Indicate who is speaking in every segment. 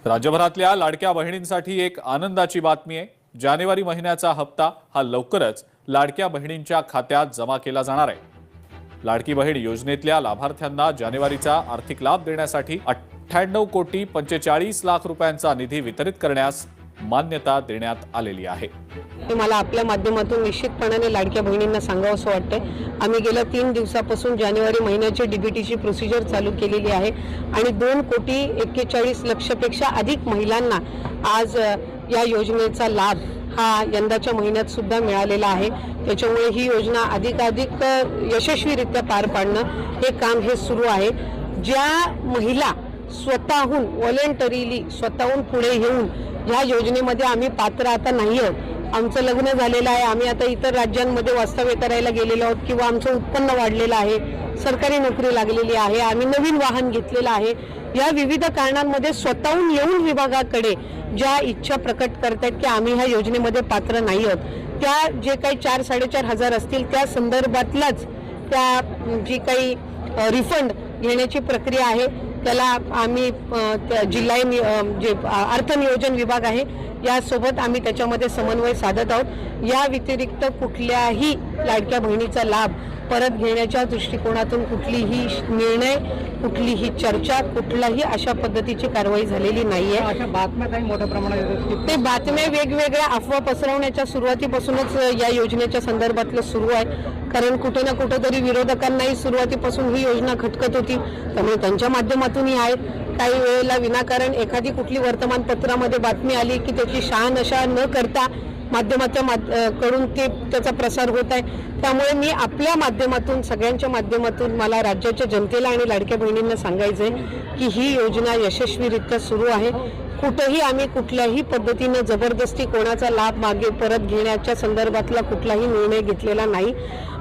Speaker 1: राज्यभरातल्या लाडक्या बहिणींसाठी एक आनंदाची बातमी आहे। जानेवारी महिन्याचा हप्ता हा लवकरच लाडक्या बहिणींच्या खात्यात जमा केला जाणार आहे। लाडकी बहीण योजनेतल्या लाभार्थ्यांना जानेवारीचा आर्थिक लाभ देण्यासाठी 98 कोटी 45 लाख रुपयांचा निधी वितरित करण्यास मान्यता देण्यात आलेली आहे।
Speaker 2: मला आपल्या माध्यमातून निश्चितपणाने लाडक्या बहिणींना सांगावंसं वाटतंय। आम्ही गेल्या 3 दिवसापासून जानेवारी महिन्याची डीबीटीची प्रोसिजर चालू केलेली आहे आणि 2 कोटी 41 लक्षपेक्षा अधिक महिलांना आज या योजनेचा लाभ हा यंदाच्या महिन्यात सुद्धा मिळालेला आहे। त्याच्यामुळे ही योजना अधिकाधिक यशस्वीरित्या पार पाडणं हे काम हे सुरू आहे। ज्या महिला स्वतःहून व्हॉलंटरीली स्वतःहून पुढे येऊन या योजनेमध्ये आम्ही पात्र आता नाही आहोत, आमचं लग्न झालेलं आहे, आम्ही आता इतर राज्यांमध्ये वास्तव्य करायला गेलेलो आहोत किंवा आमचं उत्पन्न वाढलेलं आहे, सरकारी नोकरी लागलेली आहे, आम्ही नवीन वाहन घेतलेलं आहे, या विविध कारणांमध्ये स्वतःहून येऊन विभागाकडे ज्या इच्छा प्रकट करतात की आम्ही ह्या योजनेमध्ये पात्र नाही आहोत, त्या जे काही 4-4.5 हजार असतील त्या संदर्भातलाच त्या जी काही रिफंड घेण्याची प्रक्रिया आहे त्याला आम्ही जिल्हा जे अर्थ नियोजन विभाग आहे यासोबत आम्ही त्याच्यामध्ये समन्वय साधत आहोत। या व्यतिरिक्त कुठल्याही लाडक्या बहिणीचा लाभ परत घेण्याच्या दृष्टिकोनातून कुठलीही निर्णय, कुठलीही चर्चा, कुठलाही अशा पद्धतीची कारवाई झालेली नाहीये।
Speaker 3: अशा बातम्या काही मोठ्या प्रमाणात येतात,
Speaker 2: ते बातम्या वेगवेगळ्या अफवा पसरवण्याच्या सुरुवातीपासूनच या योजनेच्या संदर्भातलं सुरू आहे। कारण कुठे ना कुठेतरी विरोधकांनाही सुरुवातीपासून ही योजना खटकत होती, त्यामुळे त्यांच्या माध्यमातूनही आहे। काही वेळेला विनाकारण एखादी कुठली वर्तमानपत्रामध्ये बातमी आली की त्याची शहानिशा न करता माध्यमाच्या कडून त्याचा प्रसार होत आहे। त्यामुळे मी आपल्या माध्यमातून सगळ्यांच्या माध्यमातून मला राज्याच्या जनतेला आणि लाडक्या बहिणींना सांगायचंय की ही योजना यशस्वीरित्या सुरू आहे। कुठेही आम्ही कुठल्याही पद्धतीने जबरदस्ती कोणाचा लाभ मागे परत घेण्याच्या संदर्भातला कुठलाही निर्णय घेतलेला नाही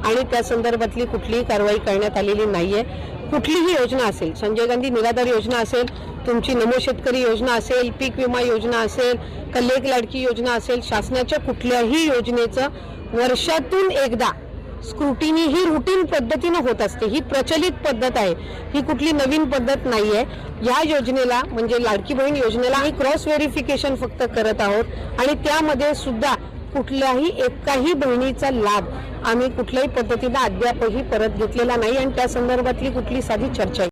Speaker 2: आणि त्या संदर्भातली कुठलीही कारवाई करण्यात आलेली नाहीये। कुठलीही योजना असेल, संजय गांधी निराधार योजना असेल, तुमची नमो शेतकरी योजना असेल, पीक विमा योजना असेल, कल्लेक लाडकी योजना असेल, शासनाच्या कुठल्याही योजनेचं वर्षातून एकदा स्क्रुटिनी ही रूटीन पद्धतीने होत असते। ही प्रचलित पद्धत आहे, ही कुठली नवीन पद्धत नाहीये। या योजनेला म्हणजे लाडकी बहीण योजनेला आम्ही क्रॉस व्हेरिफिकेशन फक्त करत आहोत आणि त्यामध्ये सुद्धा कुठल्याही एकाही बहिणीचा लाभ आम्ही कुठल्याही पद्धतीने अद्यापही परत घेतलेला नाही आणि त्या संदर्भातली कुठली साधी चर्चा